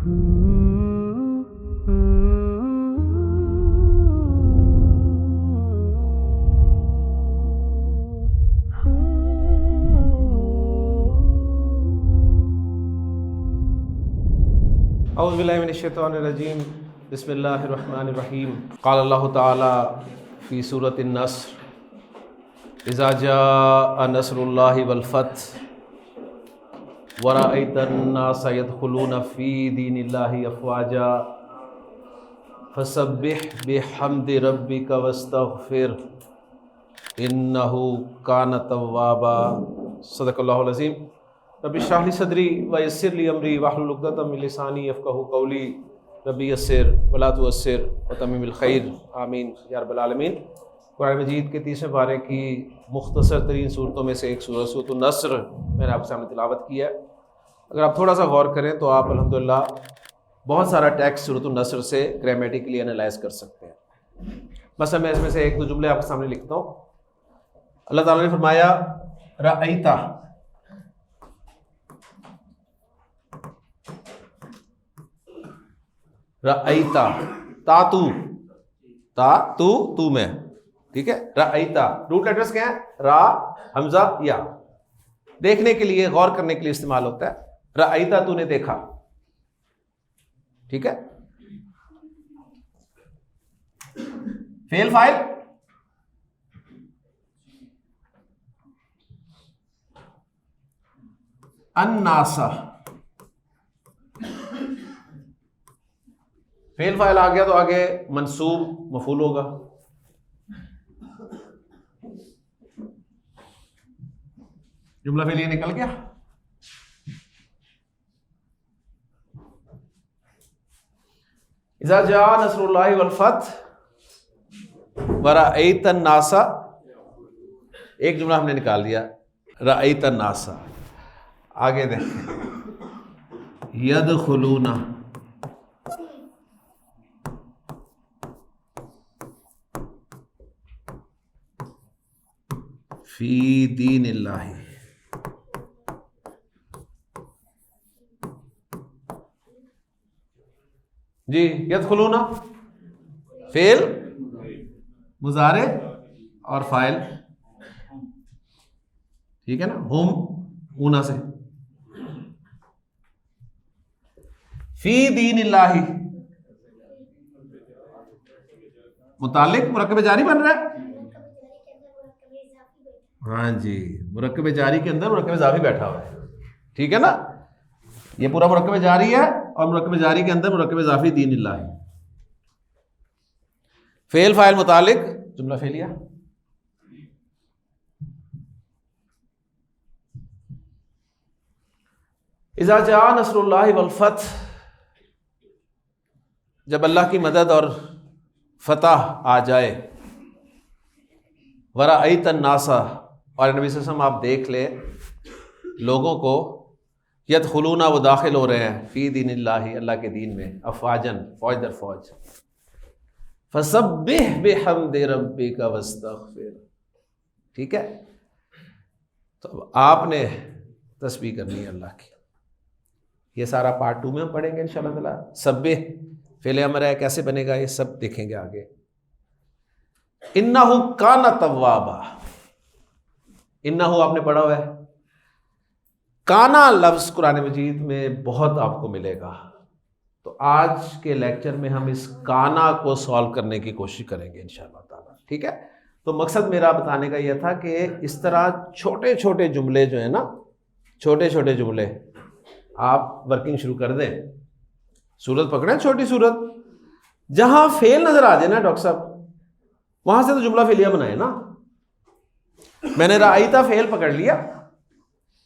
औज़ु बिल्लाहि मिनश्शैतानिर्रजीम बिस्मिल्लाहिर्रहमानिर्रहीम क़ाल अल्लाहु तआला फ़ी सूरतिन नस्र इज़ा जाअ नस्रुल्लाहि वल फ़थ व रअयतन नास यदख़ुलून फ़ी दीनिल्लाहि अफ़वाजा फ़सब्बिह बिहम्दि रब्बिका वस्तग़फ़िर इन्नहु कान तव्वाबा। सदक़ल्लाहुल अज़ीम। रब्बि इश्रह ली सदरी व यस्सिर ली अमरी वहलुल उक़दतम मिन लिसानी यफ़क़हू क़ौली रब्बि यस्सिर वला तुअस्सिर व तम्मिमिल खैर आमीन या रब्बल आलमीन। कुरान मजीद के 30वें पारे की मुख्तसर तरीन सूरतों में से एक सूरत सूरतुन नस्र मैंने आपके सामने तिलावत की है। अगर आप थोड़ा सा गौर करें तो आप अल्हम्दुलिल्लाह बहुत सारा टेक्स्ट सूरतुन नस्र से ग्रामेटिकली एनालाइज कर सकते हैं। बस मैं इसमें से एक दो जुमले आपके सामने लिखता हूँ। अल्लाह ताला ने फरमाया रअयता, रअयता, तातू तू में, ठीक है। रअयता रूट लेटर्स क्या है? रा, हमजा, या। देखने के लिए, गौर करने के लिए इस्तेमाल होता है। रअयता तूने देखा, ठीक है। फेल फाइल अन्नासा, फेल फाइल आ गया तो आगे मंसूब मफूल होगा। जुमला फेलिए निकल गया। इज़ा जा नस्रुल्लाहि वल फ़थ व रअयतन नासा, एक जुमला हमने निकाल दिया, रअयतन नासा। आगे देखें, यदखुलूना, फी दीनिल्लाहि, जी। यदखुलूना फेल, मुजारे और फाइल, ठीक है ना। हुम ऊना से। फी दीनिल्लाहि मुतालिक मुरक्कब जारी बन रहा है। हाँ जी, मुरक्कब जारी के अंदर मुरक्कब इज़ाफ़ी बैठा हुआ है, ठीक है ना। ये पूरा मुरक्कब जारी है और मुरक्कब जारी के अंदर मुरक्कब इज़ाफ़ी दीनिल्लाहि। फेल फाइल मुतालिक जुमला फेलिया। इज़ा जा नस्रुल्लाहि वल फ़थ, जब अल्लाह की मदद और फतह आ जाए। व रअयतन नासा, और नबी सल्लल्लाहु अलैहि वसल्लम आप देख ले लोगों को, यदखुलूना वो दाखिल हो रहे हैं, फ़ी दीनिल्लाहि अल्लाह के दीन में, अफ़वाजन फ़ौज दर फ़ौज। फ़सब्बिह बिहम्दि रब्बिका वस्तग़फ़िर, ठीक है। तो आपने तस्बीह करनी है अल्लाह की। ये सारा पार्ट 2 में हम पढ़ेंगे इंशाअल्लाह ताला। सब्बिह फ़िल अमर है, कैसे बनेगा ये सब देखेंगे आगे। इन्नहु काना तव्वाबा, इन्नहु आपने पढ़ा हुआ है। काना लफ्ज़ कुरान मजीद में बहुत आपको मिलेगा। तो आज के लेक्चर में हम इस काना को सॉल्व करने की कोशिश करेंगे इंशाअल्लाह ताला, ठीक है। तो मकसद मेरा बताने का यह था कि इस तरह छोटे छोटे जुमले जो है ना, छोटे छोटे जुमले आप वर्किंग शुरू कर दें। सूरत पकड़ें, छोटी सूरत, जहां फेल नजर आ जाए ना डॉक्टर साहब, वहां से तो जुमला फेलिया बनाए ना। मैंने राइता फेल पकड़ लिया,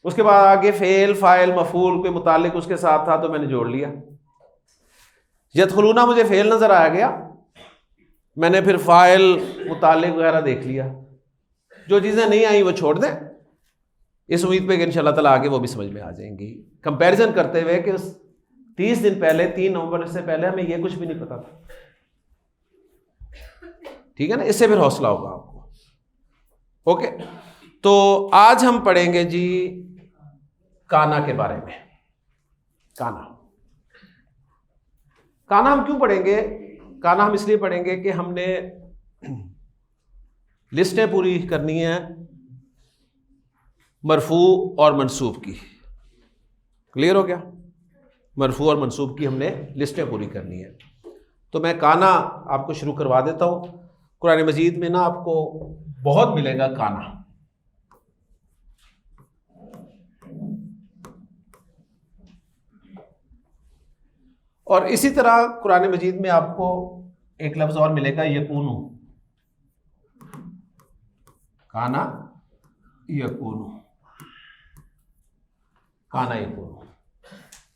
उसके बाद आगे फेल फाइल मफूल कोई मुतालिक उसके साथ था तो मैंने जोड़ लिया। यदखुलूना मुझे फेल नजर आ गया, मैंने फिर फाइल मुतालिक वगैरह देख लिया। जो चीजें नहीं आई वो छोड़ दें, इस उम्मीद पे कि इंशाअल्लाह ताला आगे वो भी समझ में आ जाएंगी। कंपैरिजन करते हुए कि 30 दिन पहले, 3 नवंबर से पहले हमें ये कुछ भी नहीं पता था, ठीक है ना। इससे फिर हौसला होगा आपको। ओके, तो आज हम पढ़ेंगे जी काना के बारे में। काना, काना हम क्यों पढ़ेंगे? काना हम इसलिए पढ़ेंगे कि हमने लिस्टें पूरी करनी है मरफू और मंसूब की। क्लियर हो गया? मरफू और मंसूब की हमने लिस्टें पूरी करनी है। तो मैं काना आपको शुरू करवा देता हूं। कुरान मजीद में ना आपको बहुत मिलेगा काना। और इसी तरह कुरान मजीद में आपको एक लफ्ज और मिलेगा यकूनु। काना यकूनु, काना यकूनु,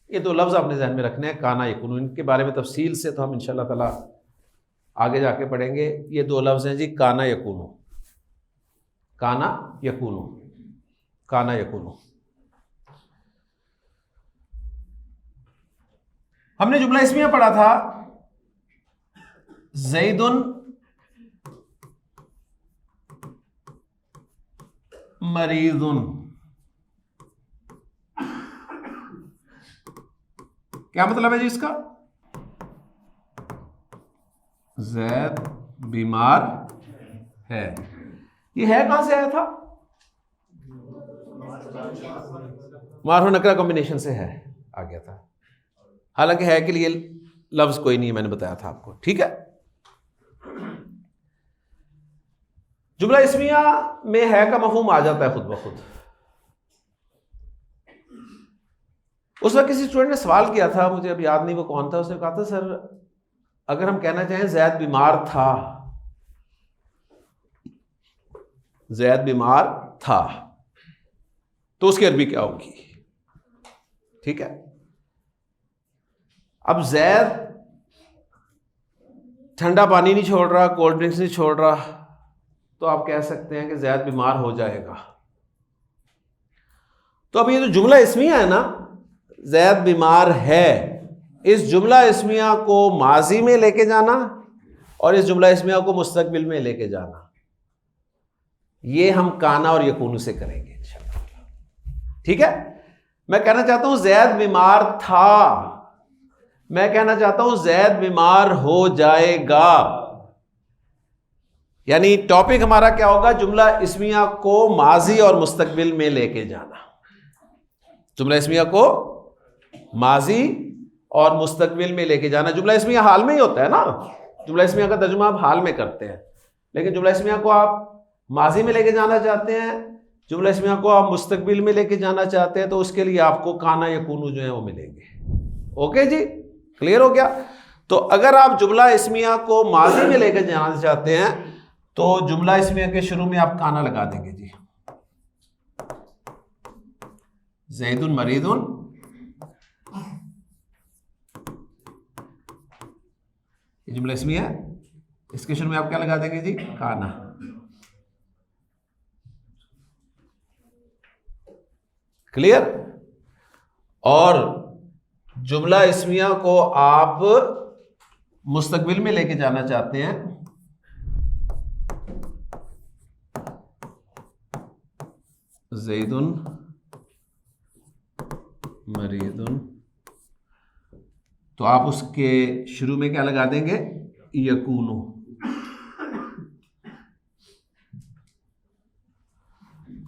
ये दो लफ्ज आपने ध्यान में रखने हैं, काना यकूनु। इनके बारे में तफसील से तो हम इंशाल्लाह ताला आगे जाके पढ़ेंगे। ये दो लफ्ज हैं जी, काना यकूनु, काना यकूनु, काना यकूनु। हमने जुमला इस्मिया पढ़ा था, ज़ैदुन मरीजुन। क्या मतलब है जी इसका? ज़ैद बीमार है। ये है कहां से आया था? मारफू नकरा कॉम्बिनेशन से है, आ गया था। हालांकि है के लिए लफ्ज कोई नहीं है, मैंने बताया था आपको। ठीक है, जुमला इस्मिया में है का मफहूम आ जाता है खुद ब खुद। उस वक्त किसी स्टूडेंट ने सवाल किया था, मुझे अब याद नहीं वो कौन था, उसने कहा था सर अगर हम कहना चाहें ज़ैद बीमार था, ज़ैद बीमार था, तो उसकी अरबी क्या होगी? ठीक है, अब ज़ैद ठंडा पानी नहीं छोड़ रहा, कोल्ड ड्रिंक्स नहीं छोड़ रहा, तो आप कह सकते हैं कि ज़ैद बीमार हो जाएगा। तो अब ये जो जुमला इस्मिया है ना, ज़ैद बीमार है, इस जुमला इस्मिया को माजी में लेके जाना और इस जुमला इस्मिया को मुस्तकबिल में लेके जाना, ये हम काना और यकूनु से करेंगे इंशाअल्लाह। ठीक है, मैं कहना चाहता हूं ज़ैद बीमार था, मैं कहना चाहता हूं ज़ैद बीमार हो जाएगा। यानी टॉपिक हमारा क्या होगा? जुमला इस्मिया को माजी और मुस्तकबिल में लेके जाना। जुमला इस्मिया को माजी और मुस्तकबिल में लेके जाना। जुमला इस्मिया हाल में ही होता है ना, जुमला इस्मिया का तर्जुमा आप हाल में करते हैं, लेकिन जुमला इस्मिया को आप माजी में लेके जाना चाहते हैं, जुमला इस्मिया को आप मुस्तकबिल में लेके जाना चाहते हैं, तो उसके लिए आपको काना यकूनु जो है वो मिलेंगे। ओके जी, क्लियर हो गया? तो अगर आप जुमला इस्मिया को माजी में लेकर जाना चाहते हैं तो जुमला इस्मिया के शुरू में आप काना लगा देंगे जी। ज़ैदुन मरीदुन, ये जुमला इस्मिया है, इसके शुरू में आप क्या लगा देंगे जी? काना। क्लियर? और जुमला इस्मिया को आप मुस्तकबिल में लेके जाना चाहते हैं, ज़ैदुन मरीदुन, तो आप उसके शुरू में क्या लगा देंगे? यकूनु।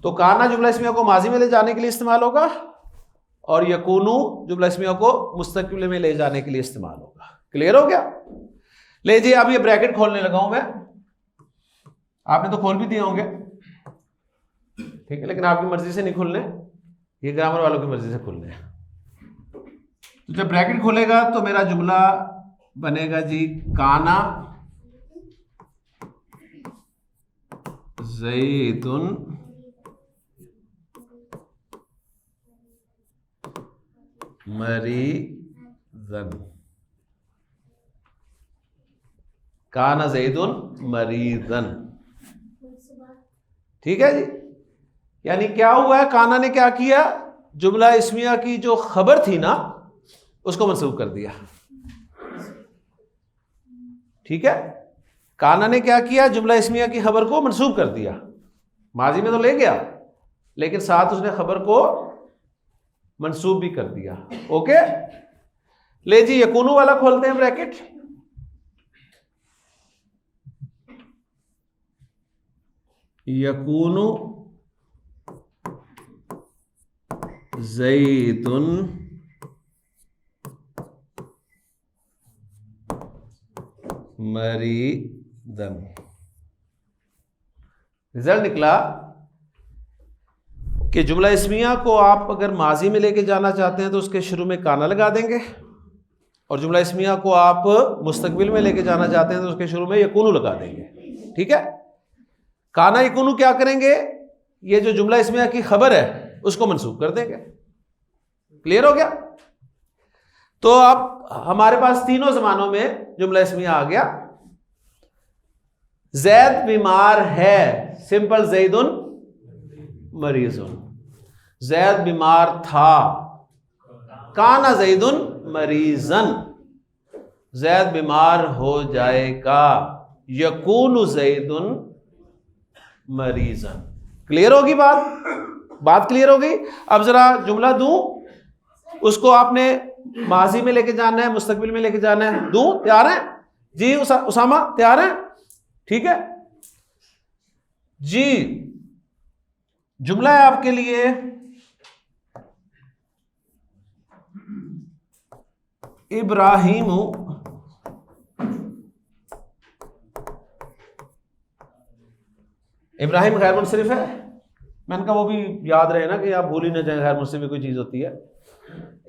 तो काना जुमला इस्मिया को माजी में ले जाने के लिए इस्तेमाल होगा और यकूनु जुमला इस्मिया को मुस्तकबिल में ले जाने के लिए इस्तेमाल होगा। क्लियर हो गया? ले जी, अब ये ब्रैकेट खोलने लगा हूं मैं, आपने तो खोल भी दिए होंगे, ठीक है, लेकिन आपकी मर्जी से नहीं खुलने, ये ग्रामर वालों की मर्जी से खुलने हैं। तो जब ब्रैकेट खोलेगा तो मेरा जुमला बनेगा जी, काना ज़ैदुन मरीज़न, काना ज़ैदुन मरीज़न। ठीक है जी, यानी क्या हुआ है? काना ने क्या किया? जुमला इस्मिया की जो खबर थी ना उसको मंसूब कर दिया। ठीक है, काना ने क्या किया? जुमला इस्मिया की खबर को मंसूब कर दिया। माजी में तो ले गया, लेकिन साथ उसने खबर को मंसूब भी कर दिया। ओके, ले जी यकूनु वाला खोलते हैं ब्रैकेट, यकूनु ज़ैदुन मरीदन। रिजल्ट निकला कि जुमला इस्मिया को आप अगर माजी में लेके जाना चाहते हैं तो उसके शुरू में काना लगा देंगे, और जुमला इस्मिया को आप मुस्तकबिल में लेके जाना चाहते हैं तो उसके शुरू में यकूनु लगा देंगे। ठीक है, काना यकूनु क्या करेंगे, ये जो जुमला इस्मिया की खबर है उसको मंसूब कर देंगे। क्लियर हो गया? तो अब हमारे पास तीनों जमानों में जुमला इस्मिया आ गया। जैद बीमार है, सिंपल ज़ैदुन मरीजुन। जैद बीमार था, काना ज़ैदुन मरीजन। जैद बीमार हो जाएगा, यकूनु ज़ैदुन मरीजन। क्लियर होगी बात क्लियर हो गई? अब जरा जुमला दूं, उसको आपने माजी में लेके जाना है, मुस्तकबिल में लेके जाना है। दूं? तैयार है जी? उसामा तैयार है? ठीक है जी। जुमला है आपके लिए, इब्राहिम इब्राहिम गैर मुनसरिफ है। मैंने कहा वो भी याद रहे ना कि आप भूल ही ना जाए, गैर मुनसरिफ भी कोई चीज होती है।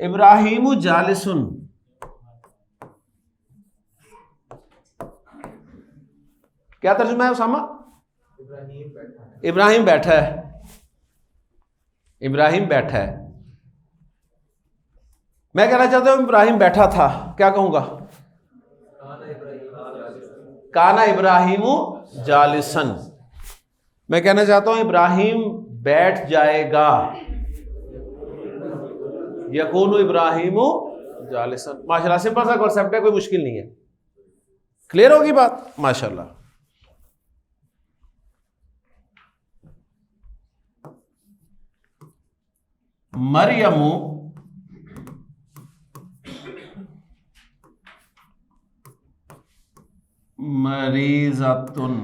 इब्राहिम जालिसुन, क्या तर्जुमा है उसामा? इब्राहिम बैठा है। इब्राहिम बैठा है। मैं कहना चाहता हूं इब्राहिम बैठा था, क्या कहूंगा? काना इब्राहिमु जालिसन। मैं कहना चाहता हूं इब्राहिम बैठ जाएगा, यकूनु इब्राहिमु जालिसन। माशाल्लाह, सिंपल सा कॉन्सेप्ट है, कोई मुश्किल नहीं है। क्लियर होगी बात? माशाल्लाह। मरियमु मरीज़तुन।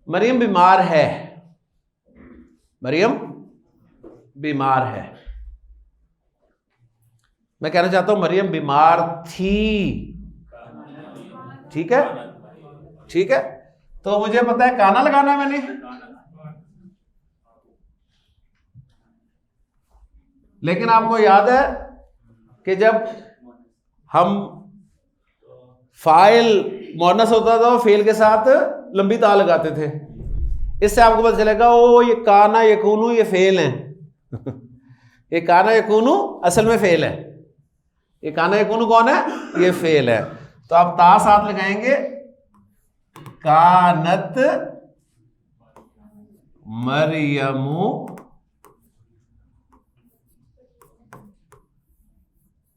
मरियम बीमार है, मरियम बीमार है। मैं कहना चाहता हूं मरियम बीमार थी। ठीक है, ठीक है। तो मुझे पता है काना लगाना है मैंने, लेकिन आपको याद है कि जब हम फाइल मुअन्नस होता था, फेल के साथ लंबी ता लगाते थे। इससे आपको पता चलेगा ओ ये काना यकूनु ये फेल है। ये काना यकूनु असल में फेल है। ये काना यकूनु कौन है? ये फेल है। तो आप ता साथ लगाएंगे, कानत मरियमु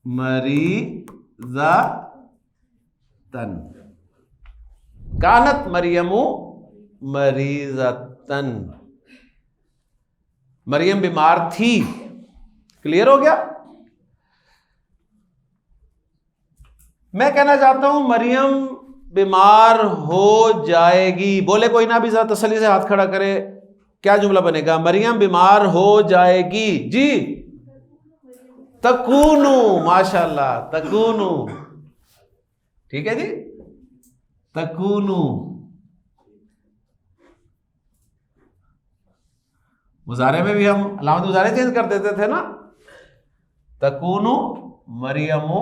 मरीज़तन। कानत मरियमु मरीज़तन। मरियम बीमार थी। क्लियर हो गया? मैं कहना चाहता हूं मरियम बीमार हो जाएगी। बोले कोई ना भी, जरा तसल्ली से हाथ खड़ा करे, क्या जुमला बनेगा? मरियम बीमार हो जाएगी जी। तकूनु, माशाल्लाह, तकूनु। ठीक है जी, तकूनु। मुजारे में भी हम अलामत मुजारे चेंज कर देते थे ना। तकूनु मरियमु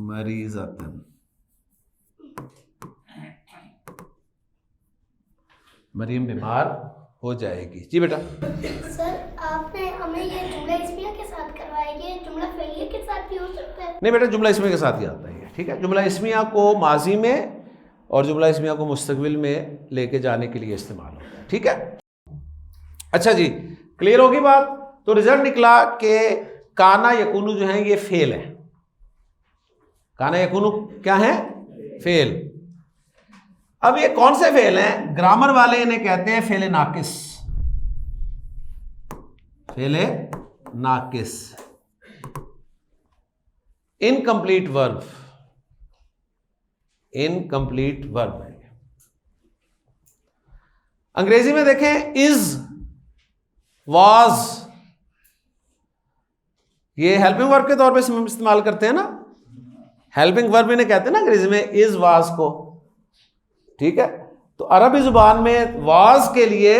मरीज़तन। मरियम बीमार हो जाएगी जी। बेटा सर, आपने हमें ये जुमला इस्मिया के साथ करवाया, ये जुमला फेलिया के साथ भी हो सकता है? नहीं बेटा, जुमला इस्मिया के साथ ही आता है। ठीक है, जुमला इस्मिया को माजी में और जुमला इस्मिया को मुस्तकबिल में लेके जाने के लिए इस्तेमाल होता है। ठीक है, अच्छा जी, क्लियर होगी बात? तो रिजल्ट निकला कि काना यकूनु जो है ये फेल है। काना यकूनु क्या है? फेल। अब ये कौन से फेल हैं? ग्रामर वाले इन्हें कहते हैं फेल नाकिस। फेले नाकिस, इनकम्प्लीट वर्ब, इनकम्प्लीट वर्ब है। अंग्रेजी में देखें इज, वाज, ये हेल्पिंग वर्ब के तौर पे इस्तेमाल करते हैं ना, हेल्पिंग वर्ब इन्हें कहते हैं ना अंग्रेजी में, इज वाज को, ठीक है। तो अरबी जुबान में वाज के लिए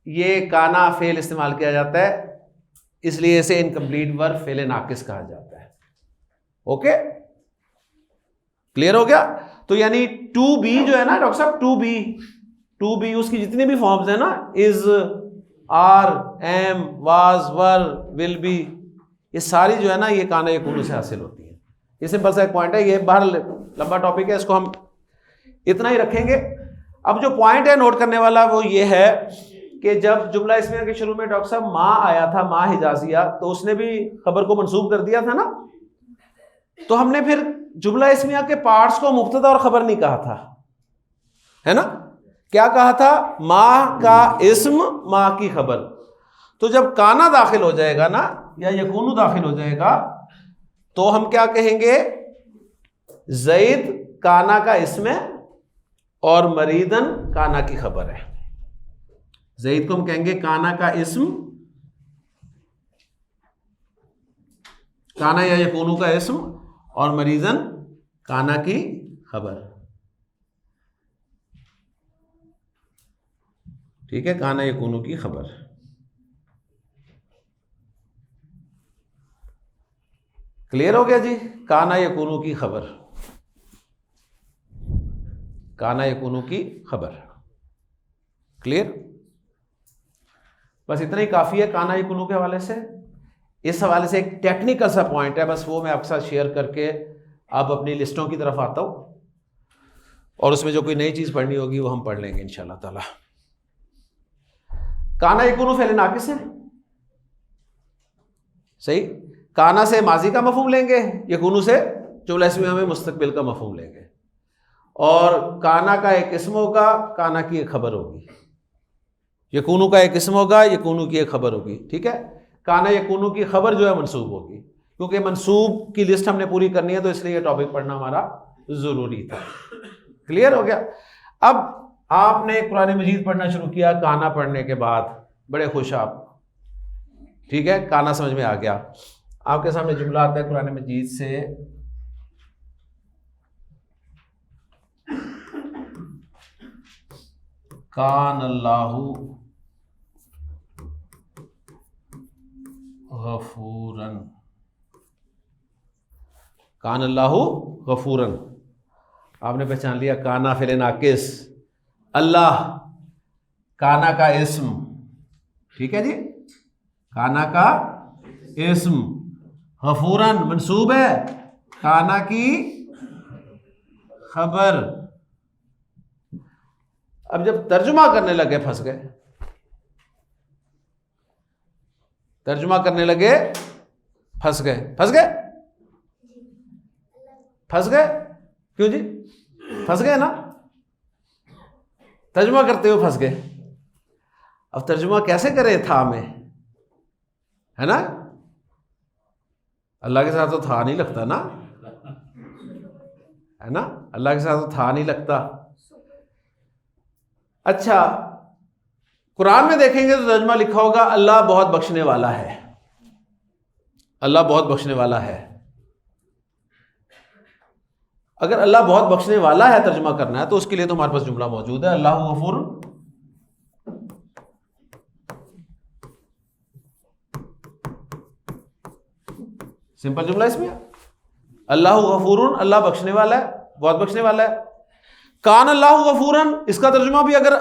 ये काना फेल इस्तेमाल किया जाता है, इसलिए इसे इनकम्प्लीट वर्ब फेले नाकिस कहा जाता है। ओके, क्लियर हो गया। तो यानी टू बी जो है ना डॉक्टर साहब, टू बी उसकी जितनी भी फॉर्म्स है ना, is, are, am, was, were, will be, ये सारी जो है ना ये काना यकून से हासिल होती है। ये सिंपल सा एक पॉइंट है, ये बाहर लंबा टॉपिक है, इसको हम इतना ही रखेंगे। अब जो पॉइंट है नोट करने वाला वो ये है कि जब जुमला इस्मिया के शुरू में डॉक्टर साहब माँ आया था, माँ हिजाजिया, तो उसने भी खबर को मंसूब कर दिया था ना। तो हमने फिर जुमला इस्मिया के पार्ट्स को मुब्तदा और खबर नहीं कहा था, है ना। क्या कहा था? माँ का इस्म, माँ की खबर। तो जब काना दाखिल हो जाएगा ना, या यकूनु दाखिल हो जाएगा, तो हम क्या कहेंगे? ज़ैद काना का इस्म है और मरीदन काना की खबर है। ज़ैद को हम कहेंगे काना का इस्म, काना या यकूनु का इस्म, और मरीजन काना की खबर। ठीक है, काना यकूनु की खबर। क्लियर हो गया जी? काना यकूनु की खबर, काना यकूनु की खबर। क्लियर? बस इतना ही काफी है काना यकूनु के हवाले से। इस हवाले से एक टेक्निकल सा पॉइंट है, बस वो मैं आपके साथ शेयर करके अब अपनी लिस्टों की तरफ आता हूं, और उसमें जो कोई नई चीज पढ़नी होगी वो हम पढ़ लेंगे इंशाल्लाह ताला। काना यकूनु फेल नाकिस है, सही। काना से माजी का मफहूम लेंगे, यकूनु से जुमला इस्मिया में मुस्तकबिल का मफहूम लेंगे, और काना का एक इस्म होगा, काना की एक खबर होगी। यकूनु का एक इस्म होगा, यकूनु की एक खबर होगी। ठीक है, काना यकूनु की खबर जो है मंसूब होगी, क्योंकि मंसूब की लिस्ट हमने पूरी करनी है, तो इसलिए ये टॉपिक पढ़ना हमारा जरूरी था। क्लियर हो गया? अब आपने कुरान मजीद पढ़ना शुरू किया, काना पढ़ने के बाद बड़े खुश आप, ठीक है, काना समझ में आ गया। आपके सामने जुमला आता है कुरान मजीद से, कान अल्लाहु गफूरन, कान अल्लाहु गफूरन। आपने पहचान लिया काना फेले नाकिस, अल्लाह काना का इस्म, ठीक है जी, काना का इस्म, गफूरन मंसूब है, काना की खबर। अब जब तर्जुमा करने लगे फंस गए, तर्जुमा करने लगे फंस गए, फंस गए, फंस गए। क्यों जी? फंस गए ना, तर्जुमा करते हुए फंस गए। अब तर्जुमा कैसे करें था में, है ना? अल्लाह के साथ तो था नहीं लगता ना, है ना? अल्लाह के साथ तो था नहीं लगता। अच्छा, कुरान में देखेंगे तो तर्जुमा लिखा होगा अल्लाह बहुत बख्शने वाला है, अल्लाह बहुत बख्शने वाला है। अगर अल्लाह बहुत बख्शने वाला है तर्जुमा करना है, तो उसके लिए तो हमारे पास जुमला मौजूद है, अल्लाह गफूर, सिंपल जुमला इसमें, अल्लाह गफूरुन, अल्लाह बख्शने वाला है, बहुत बख्शने वाला है। कान अल्लाह गफूरन, इसका तर्जुमा भी अगर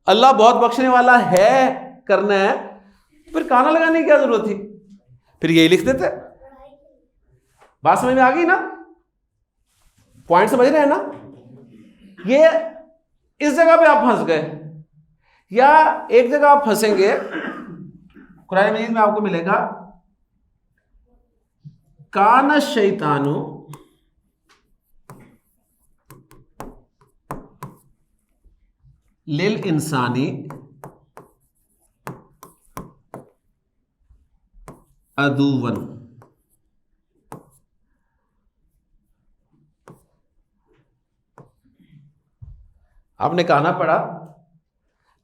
अल्लाह बहुत बख्शने वाला है करना है, फिर काना लगाने की क्या जरूरत थी? फिर यही लिख देते। बात समझ में आ गई ना? पॉइंट समझ रहे हैं ना? ये इस जगह पे आप फंस गए, या एक जगह आप फंसेंगे, कुरान मजीद में आपको मिलेगा कान शैतानु लिल इंसानी अदुवन। आपने काना पढ़ा,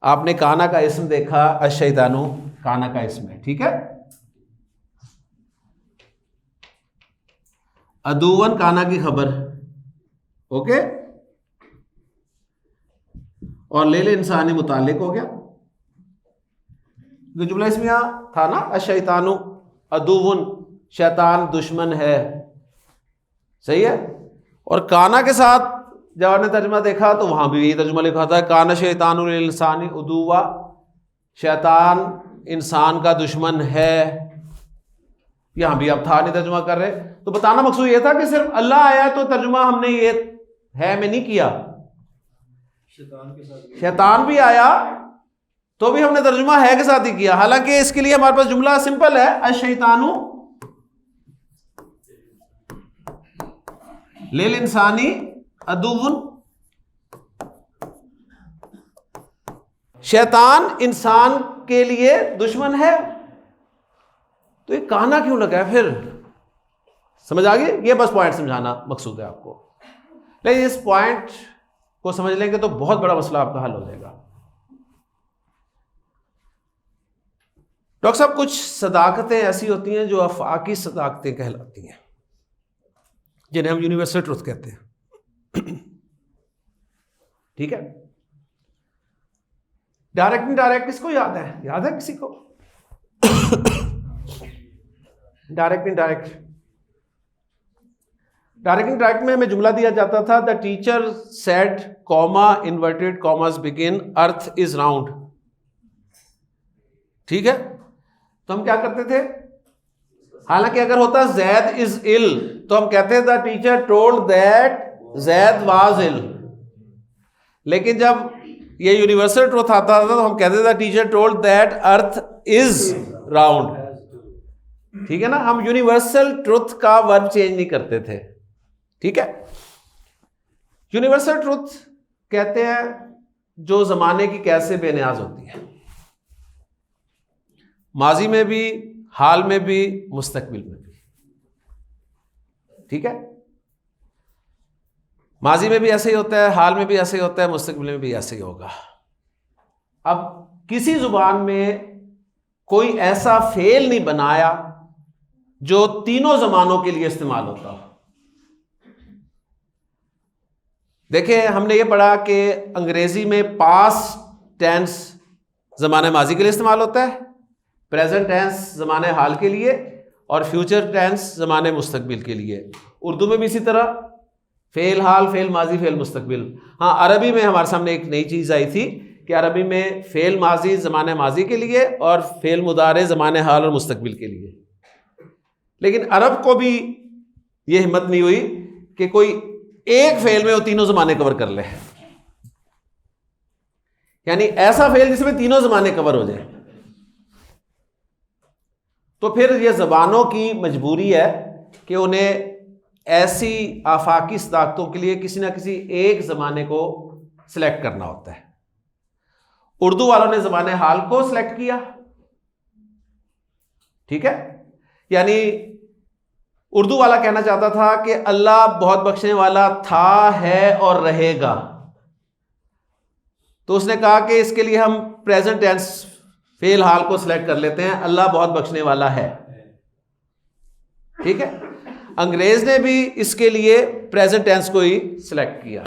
आपने काना का इसम देखा, अश-शैतानु काना का इसम है, ठीक है। अदुवन काना की खबर, ओके। और ले इंसानी मुतालिक हो गया। जो जुमला इसमिया था ना, अश-शैतानु अदुवन, शैतान दुश्मन है, सही है। और काना के साथ जब आपने तर्जुमा देखा तो वहां भी यही तर्जुमा लिखा था, काना शैतानुल इंसानी उदुवा, शैतान इंसान का दुश्मन है। यहां भी आप था नहीं तर्जुमा कर रहे। तो बताना मकसूद ये था कि सिर्फ अल्लाह आया तो तर्जुमा हमने ये है में नहीं किया, शैतान भी आया तो भी हमने तर्जुमा है के साथ ही किया। हालांकि इसके लिए हमारे पास जुमला सिंपल है, अश-शैतानु लिल इंसानी अदुवन, शैतान इंसान के लिए दुश्मन है। तो ये काना क्यों लगा है फिर? समझ आ गई? ये बस पॉइंट समझाना मकसूद है आपको। लेकिन इस पॉइंट को समझ लेंगे तो बहुत बड़ा मसला आपका हल हो जाएगा। डॉक्टर साहब, कुछ सदाकतें ऐसी होती हैं जो अफाकी सदाकतें कहलाती हैं, जिन्हें हम यूनिवर्सल ट्रुथ कहते हैं, ठीक है। डायरेक्ट इनडायरेक्ट किसको याद है? याद है किसी को? डायरेक्ट इनडायरेक्ट, डायरेक्ट इनडायरेक्ट में हमें जुमला दिया जाता था, the teacher said comma inverted commas begin earth is round, ठीक है। तो हम क्या करते थे? हालांकि अगर होता जैद इज इल तो हम कहते the teacher told that Zaid was ill. लेकिन जब ये यूनिवर्सल ट्रुथ आता था तो हम कहते थे teacher told that earth is round, ठीक है ना। हम यूनिवर्सल ट्रुथ का वर्ब चेंज नहीं करते थे, ठीक है। यूनिवर्सल ट्रुथ कहते हैं जो जमाने की कैद से बेनियाज होती है, माजी में भी, हाल में भी, मुस्तकबिल में भी, ठीक है। माजी में भी ऐसे ही होता है, हाल में भी ऐसे ही होता है, मुस्तकबिल में भी ऐसे ही होगा। अब किसी जुबान में कोई ऐसा फेल नहीं बनाया जो तीनों जमानों के लिए इस्तेमाल होता हो। देखिए, हमने ये पढ़ा कि अंग्रेजी में पास्ट टेंस जमाने माजी के लिए इस्तेमाल होता है, प्रेजेंट टेंस जमाने हाल के लिए, और फ्यूचर टेंस जमाने मुस्तकबिल के लिए। उर्दू में भी इसी तरह, फेल हाल, फेल माजी, फेल मुस्तकबिल। हाँ, अरबी में हमारे सामने एक नई चीज़ आई थी कि अरबी में फेल माजी ज़माने माजी के लिए और फेल मुदारे ज़माने हाल और मुस्तकबिल के लिए। लेकिन अरब को भी ये हिम्मत नहीं हुई कि कोई एक फेल में वो तीनों ज़माने कवर कर ले, यानी ऐसा फेल जिसमें तीनों ज़माने कवर हो जाए। तो फिर ये ज़बानों की मजबूरी है कि उन्हें ऐसी आफाकी सदाकतों के लिए किसी ना किसी एक ज़माने को सिलेक्ट करना होता है। उर्दू वालों ने ज़माने हाल को सिलेक्ट किया, ठीक है। यानी उर्दू वाला कहना चाहता था कि अल्लाह बहुत बख्शने वाला था, है और रहेगा। तो उसने कहा कि इसके लिए हम प्रेजेंट टेंस फेल हाल को सिलेक्ट कर लेते हैं, अल्लाह बहुत बख्शने वाला है, ठीक है। अंग्रेज ने भी इसके लिए प्रेजेंट टेंस को ही सिलेक्ट किया।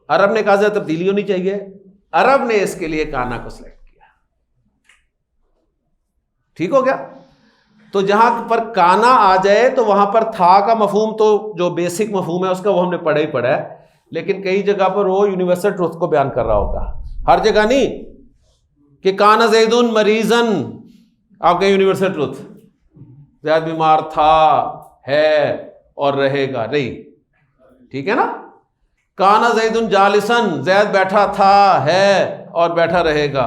अरब ने कहा तब्दीली होनी चाहिए, अरब ने इसके लिए काना को सिलेक्ट किया, ठीक हो गया। तो जहां पर काना आ जाए तो वहां पर था का मफहूम, तो जो बेसिक मफहूम है उसका वो हमने पढ़ा ही पढ़ा है, लेकिन कई जगह पर वो यूनिवर्सल ट्रुथ को बयान कर रहा होगा। हर जगह नहीं कि काना ज़ैदुन मरीजन, आप कहें यूनिवर्सल ट्रुथ, ज़ैद बीमार था, है और रहेगा, नहीं, ठीक है ना। काना ज़ैदुन जालिसन, ज़ैद बैठा था, है और बैठा रहेगा,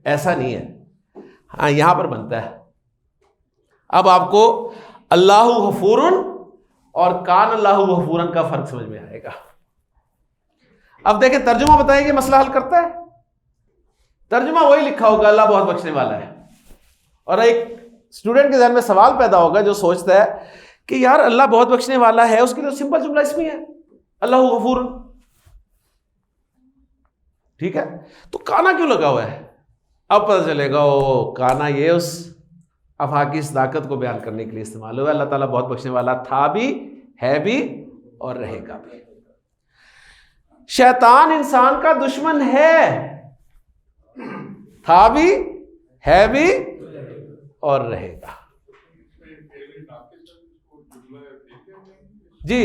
ऐसा नहीं है। हाँ, यहां पर बनता है। अब आपको अल्लाहु गफूरुन और कान अल्लाहु गफूरन का फर्क समझ में आएगा। अब देखें, तर्जुमा बताएंगे मसला हल करता है। तर्जुमा वही लिखा होगा, अल्लाह बहुत बख्शने वाला है, और एक स्टूडेंट के ज़हन में सवाल पैदा होगा जो सोचता है कि यार अल्लाह बहुत बख्शने वाला है, उसके लिए सिंपल जुमला इसमी है, अल्लाह गफूर, ठीक है। तो काना क्यों लगा हुआ है? अब पता चलेगा वो काना ये उस अफाकी ताकत को बयान करने के लिए इस्तेमाल हुआ। अल्लाह ताला बहुत बख्शने वाला था भी, है भी और रहेगा भी। शैतान इंसान का दुश्मन है, था भी, है भी और रहेगा। जी,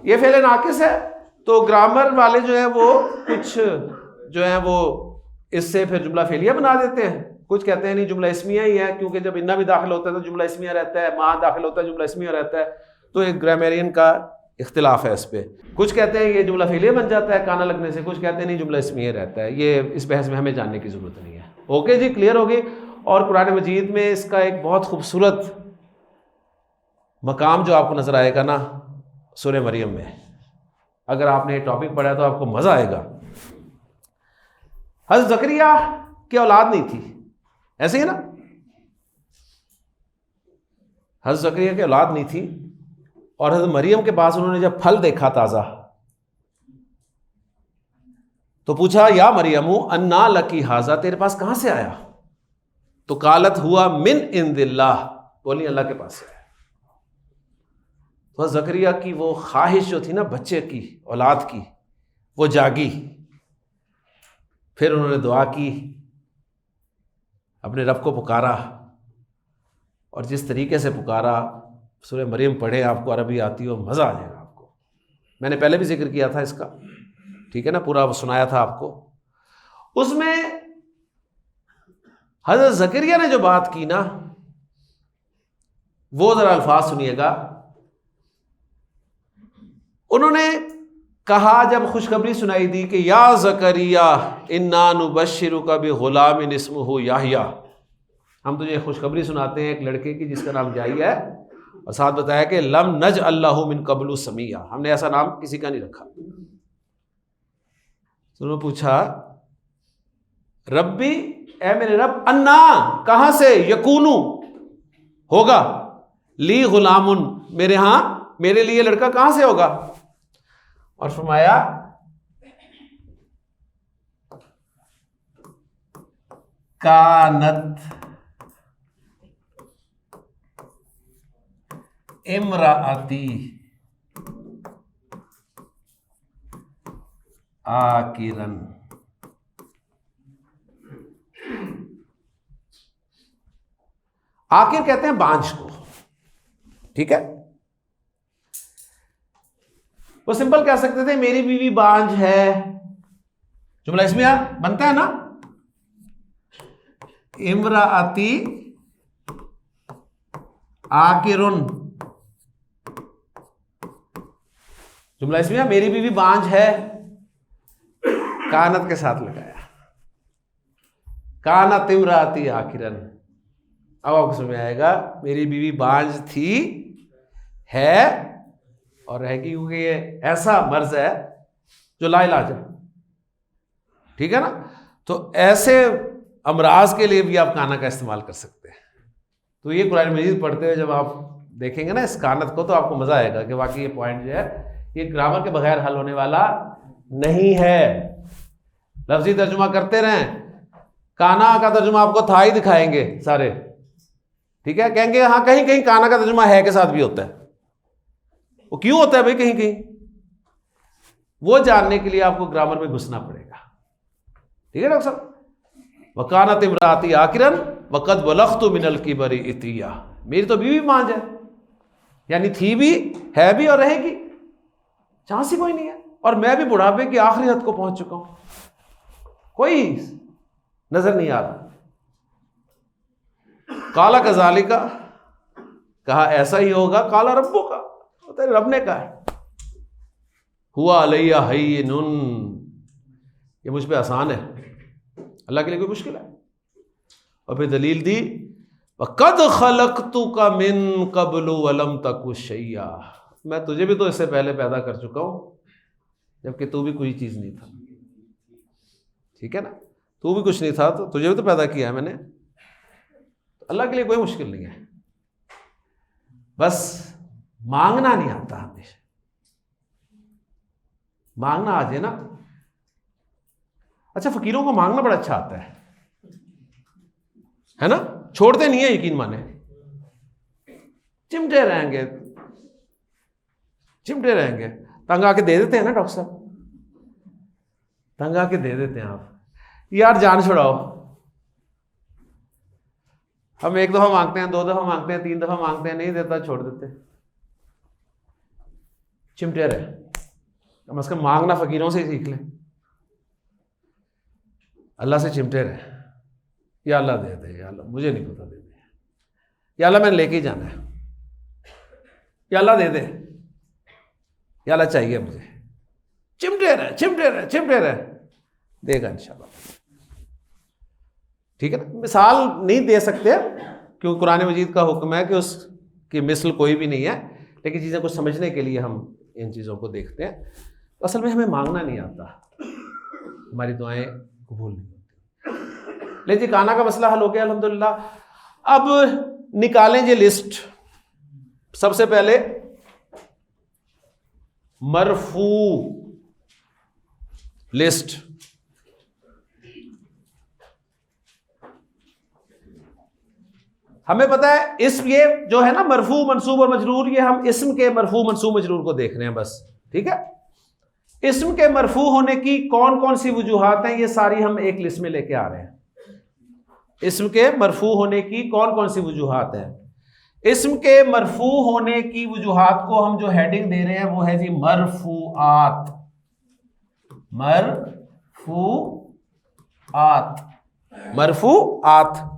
ये फेले नाकिस है, तो ग्रामर वाले जो है वो कुछ जो है वो इससे फिर जुमला फेलिया बना देते हैं। कुछ कहते हैं नहीं जुमला इसमिया ही है, क्योंकि जब इन्ना भी दाखिल होता है तो जुमला इसमिया रहता है, मां दाखिल होता है जुमला इसमिया रहता है। तो एक ग्रामेरियन का इख्तिलाफ है इस पे। कुछ कहते हैं ये जुमला फेलिया बन जाता है काना लगने से, कुछ कहते हैं नहीं जुमला इसमिया रहता है। ये इस बहस में हमें जानने की जरूरत नहीं है। ओके जी, क्लियर होगी। और कुरान मजीद में इसका एक बहुत खूबसूरत मकाम जो आपको नजर आएगा ना सूरह मरियम में, अगर आपने ये टॉपिक पढ़ा तो आपको मजा आएगा। हज़रत ज़करिया की औलाद नहीं थी, ऐसे ही ना, हज़रत ज़करिया की औलाद नहीं थी, और हज़रत मरियम के पास उन्होंने जब फल देखा ताज़ा, तो पूछा या मरियमु अन्ना लकी हाजा, तेरे पास कहां से आया? तो कालत हुआ मिन इंदिल्लाह, बोली अल्लाह के पास से आया। तो ज़करिया की वो ख्वाहिश जो थी ना बच्चे की, औलाद की, वो जागी। फिर उन्होंने दुआ की, अपने रब को पुकारा, और जिस तरीके से पुकारा, सूरह मरियम पढ़े, आपको अरबी आती हो, मज़ा आ जाएगा आपको। मैंने पहले भी जिक्र किया था इसका, ठीक है ना, पूरा सुनाया था आपको। उसमें हज़रत ज़करिया ने जो बात की ना, वो ज़रा अल्फाज सुनिएगा। उन्होंने कहा, जब खुशखबरी सुनाई दी कि या ज़करिया इन्ना नुबश्शिरुका बिग़ुलामिन इस्मुहु याह्या, हम तुझे खुशखबरी सुनाते हैं एक लड़के की जिसका नाम याह्या है, और साथ बताया कि लम नजअल लहू मिन क़ब्लु समिया, हमने ऐसा नाम किसी का नहीं रखा। तो उन्होंने पूछा रब्बी, ए मेरे रब, अन्ना, कहां से, यकूनु, होगा, ली गुलामुन, मेरे यहां मेरे लिए लड़का कहां से होगा? और फरमाया कानत इमराअती आकिरन, आकिर कहते हैं बांझ को, ठीक है। वो सिंपल कह सकते थे मेरी बीवी बांझ है, जुमला इसमिया बनता है ना, इमराअती आकिरुन, जुमला इसमिया मेरी बीवी बांझ है, कानत के साथ लगाया, कानत इमराअती आकिरन। अब आपको समझ में आएगा मेरी बीवी बांझ थी, है और रहेगी, क्योंकि ये ऐसा मर्ज है जो लाइलाज है, ठीक है ना। तो ऐसे अमराज के लिए भी आप काना का इस्तेमाल कर सकते हैं। तो ये कुरान मजीद पढ़ते हुए जब आप देखेंगे ना इस कानत को, तो आपको मजा आएगा कि वाकई ये पॉइंट जो है ये ग्रामर के बगैर हल होने वाला नहीं है। लफ्जी तर्जुमा करते रहें, काना का तर्जुमा आपको था ही दिखाएंगे सारे, ठीक है। कहेंगे हाँ कहीं कहीं काना का तर्जुमा है के साथ भी होता है, वो क्यों होता है भाई कहीं कहीं, वो जानने के लिए आपको ग्रामर में घुसना पड़ेगा, ठीक है डॉक्टर साहब। वकानत इमराती आकिरन वक़द बलग़्तु मिनल किबरी इतिया, मेरी तो बीवी बांझ है, यानी थी भी, है भी और रहेगी, चांस ही कोई नहीं है, और मैं भी बुढ़ापे की आखिरी हद को पहुंच चुका हूं, कोई नजर नहीं आ रहा। काला कज़ालिका, कहा ऐसा ही होगा, काला रब्बु का, तेरे रब ने कहा है, हुआ अलैया हय्यिनुन, ये मुझ पे आसान है, अल्लाह के लिए कोई मुश्किल है। और फिर दलील दी वक़द ख़लक़तुका मिन क़ब्लु वलम तकु शैया, मैं तुझे भी तो इससे पहले पैदा कर चुका हूं जबकि तू भी कोई चीज़ नहीं था, ठीक है ना, तू भी कुछ नहीं था तो तुझे भी तो पैदा किया है मैंने। अल्लाह के लिए कोई मुश्किल नहीं है। बस मांगना नहीं आता हमेशा। मांगना आ जाए ना। अच्छा, फकीरों को मांगना बड़ा अच्छा आता है ना? छोड़ते नहीं है, यकीन माने, चिमटे रहेंगे, चिमटे रहेंगे। तंग आके दे देते हैं ना डॉक्टर साहब, तंग आके दे देते हैं। आप यार जान छुड़ाओ, हम एक दफा मांगते हैं, 2 दफा मांगते हैं, 3 दफा मांगते हैं, नहीं देता छोड़ देते। चिमटे रहे, कम से कम मांगना फकीरों से ही सीख लें। अल्लाह से चिमटे रहे, या अल्लाह दे दे, या अल्लाह मुझे नहीं पता दे दे, या अल्लाह मैंने लेके ही जाना है, या अल्लाह दे दे, या अल्लाह चाहिए मुझे। चिमटे रहे, चिमटे रहे, चिमटे रहे, देगा इंशाल्लाह। ठीक है ना? मिसाल नहीं दे सकते क्योंकि कुरान मजीद का हुक्म है कि उसकी मिसल कोई भी नहीं है, लेकिन चीज़ें कुछ समझने के लिए हम इन चीज़ों को देखते हैं। तो असल में हमें मांगना नहीं आता, हमारी दुआएं कबूल नहीं होती। ले जी, काना का मसला हल हो गया अल्हम्दुलिल्लाह। अब निकालें जी लिस्ट। सबसे पहले मरफू लिस्ट। हमें पता है इस्म, ये जो है ना मरफू मंसूब और मजरूर, ये हम इस्म के मरफू मंसूब मजरूर को देख रहे हैं बस। ठीक है, इस्म के मरफू होने की कौन कौन सी वजूहात हैं, ये सारी हम एक लिस्ट में लेके आ रहे हैं। इस्म के मरफू होने की कौन कौन सी वजूहात हैं? इस्म के मरफू होने की वजूहात को हम जो हेडिंग दे रहे हैं वो है जी मरफूआत। मरफूआत, मरफूआत।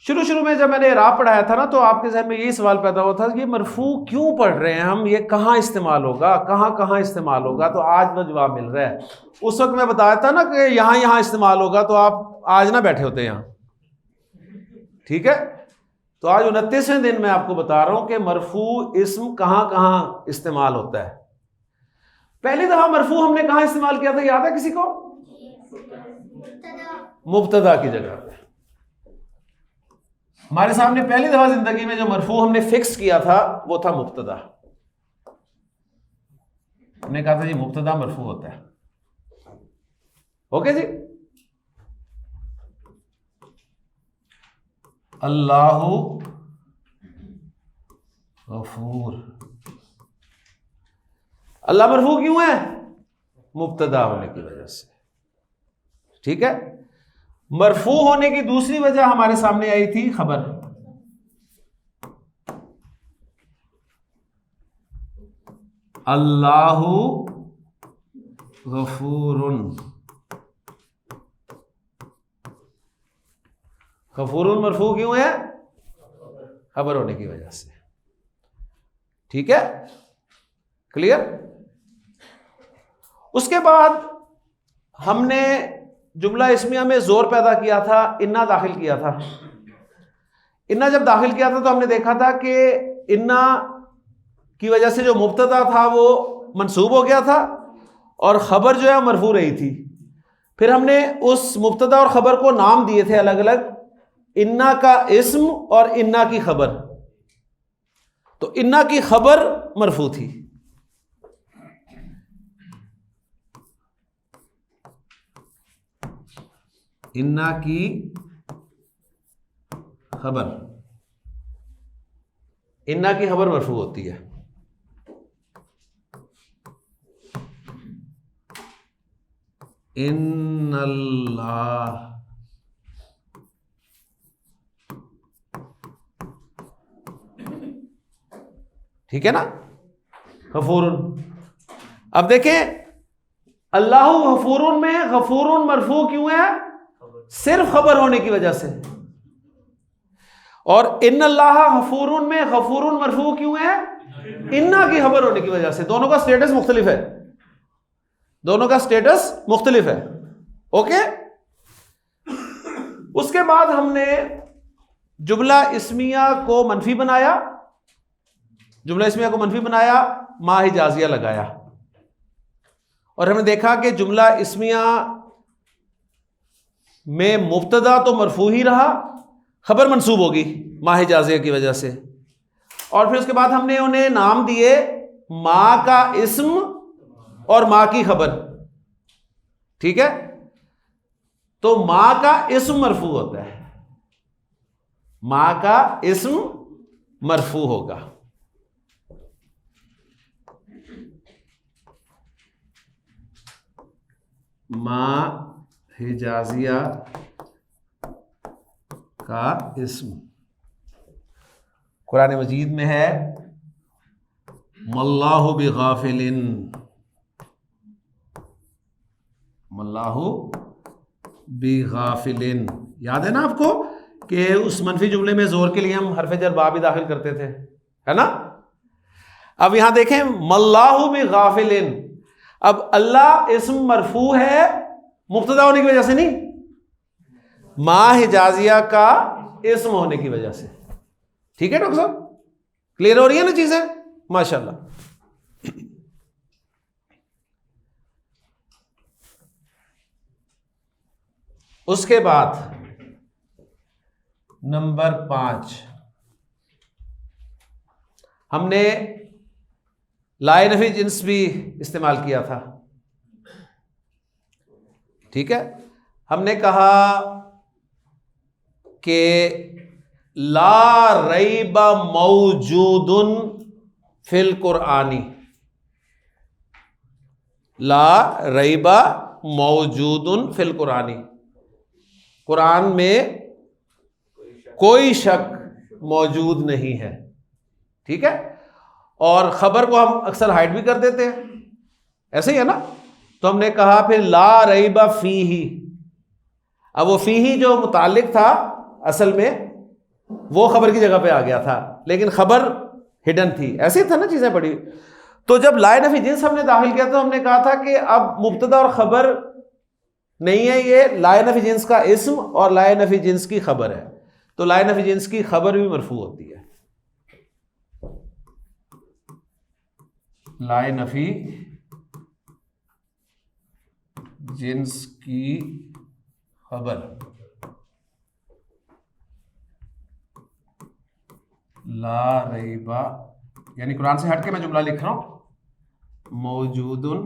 शुरू में जब मैंने इराब पढ़ाया था ना, तो आपके जहन में यही सवाल पैदा हुआ था कि ये मरफू क्यों पढ़ रहे हैं हम, ये कहाँ इस्तेमाल होगा, कहाँ कहाँ इस्तेमाल होगा। तो आज वो जवाब मिल रहा है। उस वक्त मैं बताया था ना कि यहाँ यहाँ इस्तेमाल होगा, तो आप आज ना बैठे होते यहाँ। ठीक है, तो आज 29वें दिन मैं आपको बता रहा हूं कि मरफू इस्म कहाँ कहाँ इस्तेमाल होता है। पहली दफा मरफू हमने कहाँ इस्तेमाल किया था, याद है किसी को? मुब्तदा की जगह पे। हमारे सामने पहली दफा जिंदगी में जो मरफू हमने फिक्स किया था वो था मुब्तदा। हमने कहा था जी मुब्तदा मरफू होता है। ओके जी। अल्लाहु गफूर, अल्लाह मरफू क्यों है? मुब्तदा होने की वजह से। ठीक है, मरफू होने की दूसरी वजह हमारे सामने आई थी खबर। अल्लाहु गफूरुन, गफूरुन मरफू क्यों है? खबर होने की वजह से। ठीक है, क्लियर? उसके बाद हमने जुमला इस्मिया में जोर पैदा किया था, इन्ना दाखिल किया था। इन्ना जब दाखिल किया था तो हमने देखा था कि इन्ना की वजह से जो मुब्तदा था वो मंसूब हो गया था और खबर जो है मरफू रही थी। फिर हमने उस मुब्तदा और खबर को नाम दिए थे अलग अलग, इन्ना का इस्म और इन्ना की खबर। तो इन्ना की खबर मरफू थी। इन्ना की खबर, इन्ना की खबर मरफू होती है। इन्नल्लाह, ठीक है ना, गफूरुन। अब देखें अल्लाह गफूरुन में गफूरुन मरफू क्यों है? सिर्फ खबर होने की वजह से। और इन्नल्लाह गफूरुन में गफूरुन मरफू क्यों है? इन्ना की खबर होने की वजह से। दोनों का स्टेटस मुख्तलिफ है, दोनों का स्टेटस मुख्तलिफ है। ओके, उसके बाद हमने जुमला इस्मिया को मनफी बनाया, जुमला इस्मिया को मनफी बनाया, मा हिजाजिया लगाया। और हमने देखा कि जुमला इस्मिया में मुब्तदा तो मरफू ही रहा, खबर मंसूब होगी माह जाजिया की वजह से। और फिर उसके बाद हमने उन्हें नाम दिए माँ का इस्म और माँ की खबर, ठीक है। तो माँ का इस्म मरफू होता है, माँ का इस्म मरफू होगा। माँ हिजाजिया का इस्म कुरान मजीद में है मल्लाहु बिगाफिलिन, मल्लाहु बिगाफिलिन। याद है ना आपको कि उस मनफी जुमले में जोर के लिए हम हरफ जर बा भी दाखिल करते थे, है ना। अब यहां देखें मल्लाहु बिगाफिलिन, अब अल्लाह इस्म मरफू है मुब्तदा होने की वजह से नहीं, माँ हिजाजिया का इस्म होने की वजह से। ठीक है डॉक्टर साहब, क्लियर हो रही है ना चीजें, माशाल्लाह। उसके बाद नंबर 5 हमने लाए नफी जिन्स भी इस्तेमाल किया था, ठीक है। हमने कहा कि ला रैबा मौजूदुन फिल कुरानी, ला रैबा मौजूदुन फिल कुरानी, कुरान में कोई शक मौजूद नहीं है, ठीक है। और खबर को हम अक्सर हाइड भी कर देते हैं, ऐसे ही है ना। तो हमने कहा फिर ला रैबा फीही, अब वो फीही जो मुतालिक था असल में वो खबर की जगह पे आ गया था, लेकिन खबर हिडन थी, ऐसे ही था ना चीजें बड़ी। तो जब लाए नफी जिन्स हमने दाखिल किया तो हमने कहा था कि अब मुब्तदा और खबर नहीं है, ये लाए नफी जिन्स का इस्म और लाए नफी जिन्स की खबर है। तो लाए नफी जिन्स की खबर भी मरफू होती है, लाए नफी जिन्स की खबर ला रैबा, यानी कुरान से हट के मैं जुमला लिख रहा हूं, मौजूदुन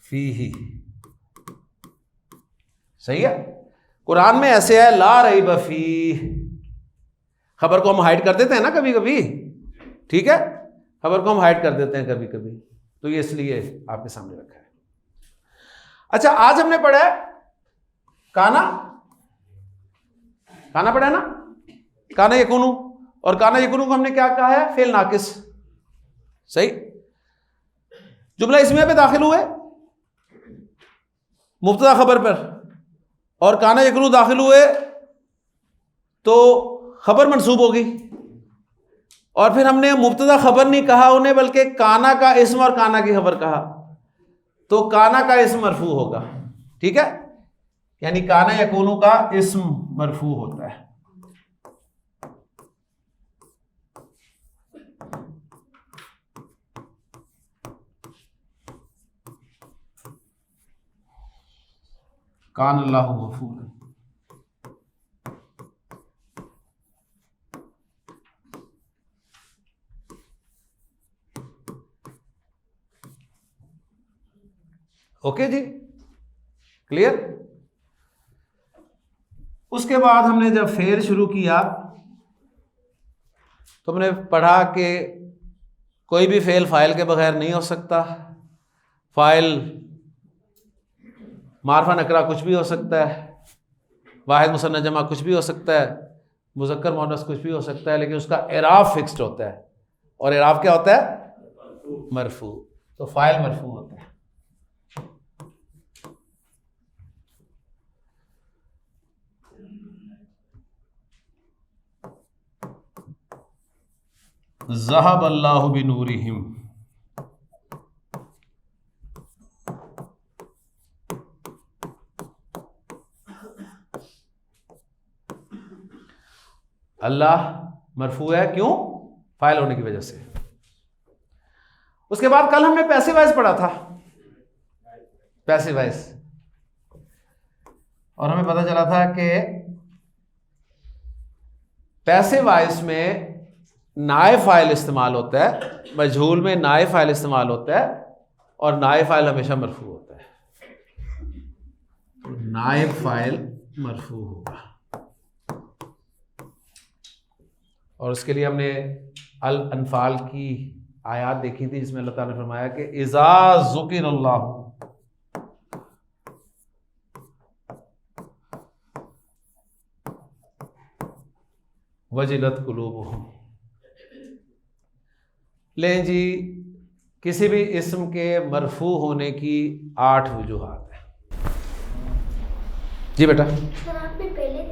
फीही, सही है। कुरान में ऐसे है ला रैबा फी, खबर को हम हाइड कर देते हैं ना कभी कभी, ठीक है, खबर को हम हाइड कर देते हैं कभी कभी, तो ये इसलिए आपके सामने रखा है। अच्छा, आज हमने पढ़ा है काना, काना पढ़ा है ना, काना यकुनु, और काना यकुनु को हमने क्या कहा है, फेल नाकिस, सही। जुमला इसमिया पे दाखिल हुए मुब्तदा खबर पर, और काना यकुनु दाखिल हुए तो खबर मंसूब होगी। और फिर हमने मुब्तदा खबर नहीं कहा उन्हें, बल्कि काना का इस्म और काना की खबर कहा, तो काना का इस्म मरफू होगा, ठीक है। यानी काना यकूनु का इस्म मरफू होता है। कान अल्लाहु गफूर, ओके जी, क्लियर। उसके बाद हमने जब फेल शुरू किया तो हमने पढ़ा कि कोई भी फेल फाइल के बगैर नहीं हो सकता, फाइल मारफा नकरा कुछ भी हो सकता है, वाहिद मुसन्ना जमा कुछ भी हो सकता है, मुज़क्कर मुअन्नस कुछ भी हो सकता है, लेकिन उसका एराब फिक्स्ड होता है, और एराब क्या होता है, मरफू। तो फाइल मरफू होता है। ज़हब अल्लाहु बिनूरिहिम, अल्लाह मरफू है, क्यों, फाइल होने की वजह से। उसके बाद कल हमने पैसिव वॉइस पढ़ा था, पैसिव वॉइस, और हमें पता चला था कि पैसिव वॉइस में नाए फाइल इस्तेमाल होता है, मजहूल में नाए फाइल इस्तेमाल होता है, और नाए फाइल हमेशा मरफू होता है। तो नाए फाइल मरफू होगा। और उसके लिए हमने अल अनफाल की आयत देखी थी जिसमें अल्लाह ताला ने फरमाया कि इज़ा ज़ुकिरल्लाहु, वजिलत कुलूबुहुम। लें जी, किसी भी इस्म के मरफू होने की 8 वजूहात हैं। जी बेटा। सर आपने पहले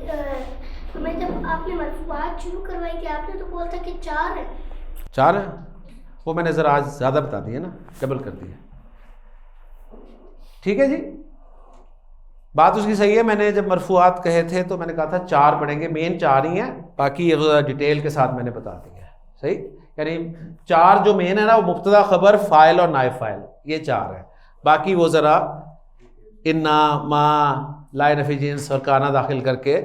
हमें जब आपने मरफूआत शुरू करवाई थी आपने तो बोला था कि 4 हैं। 4 हैं, वो मैंने ज़रा आज ज़्यादा बता दिया ना, डबल कर दिया। ठीक है जी, बात उसकी सही है। मैंने जब मरफूआत कहे थे तो मैंने कहा था 4 पढ़ेंगे, मेन 4 ही हैं, बाकी डिटेल के साथ मैंने बता दिया है। सही, यानी 4 जो मेन है ना, वो मुब्तदा, खबर, फ़ाइल और नाइब फ़ाइल, ये 4 हैं। बाकी वो ज़रा इन्ना, मा, ला नफ़ी जिन्स और काना दाखिल करके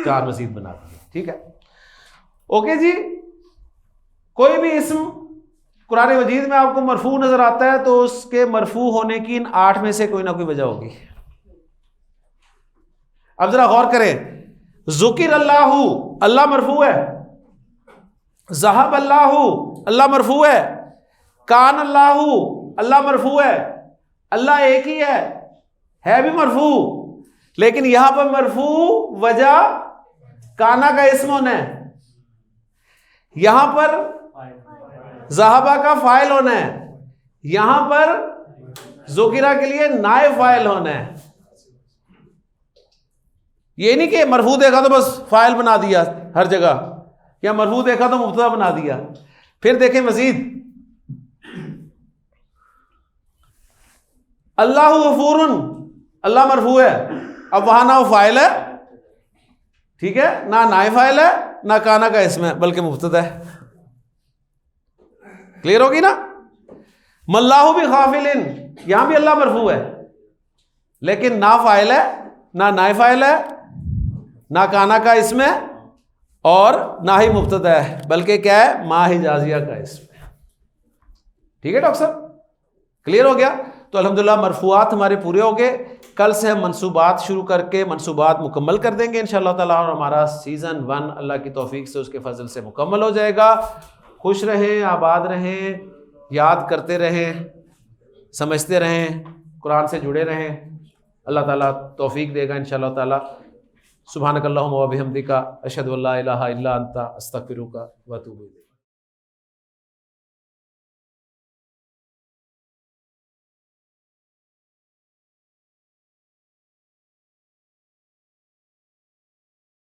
4 मज़ीद बना दिए। ठीक है, ओके जी। कोई भी इस्म कुरान मजीद में आपको मरफू नज़र आता है तो उसके मरफू होने की इन 8 में से कोई ना कोई वजह होगी। अब जरा गौर करें, ज़ुकिर अल्लाहु, अल्लाह मरफू है। ज़हब अल्लाहु, अल्लाह मरफू है। कान अल्लाहु, अल्लाह मरफू है। अल्लाह एक ही है भी मरफू। लेकिन यहां पर मरफू वजह काना का इस्म होना है, यहां पर ज़हबा का फाइल होना है, यहां पर ज़ुकिरा के लिए नाए फाइल होना है। ये नहीं कि मरफू देखा तो बस फाइल बना दिया हर जगह, या मरफू देखा तो मुब्तदा बना दिया। फिर देखें मजीद, अल्लाहु गफूरुन, अल्लाह मरफू है। अब वहां ना वो फाइल है, ठीक है, ना नाए फाइल है, ना काना का इसम है, बल्कि मुब्तदा है। क्लियर होगी ना। मल्लाहु भी गाफिलिन, यहां भी अल्लाह मरफू है, लेकिन ना फाइल है, ना नाए फाइल है, ना काना का इसम है, और ना ही मुब्तदा है, बल्कि क्या है, मा हिजाजिया का इसम है। ठीक है डॉक्टर साहब, क्लियर हो गया। तो अल्हम्दुलिल्लाह मरफूआत हमारे पूरे हो गए। कल से हम मंसूबात शुरू करके मंसूबात मुकम्मल कर देंगे इंशाअल्लाह ताला, और हमारा सीज़न 1 अल्लाह की तौफीक से, उसके फजल से मुकम्मल हो जाएगा। खुश रहें, आबाद रहें, याद करते रहें, समझते रहें, कुरान से जुड़े रहें। अल्लाह ताला तौफीक देगा इंशाअल्लाह ताला। सुब्हानकल्लाहुम्मा व बिहम्दिका अशहदु अल्ला इलाहा इल्ला अंता अस्तगफिरुका व अतूबु इलैक।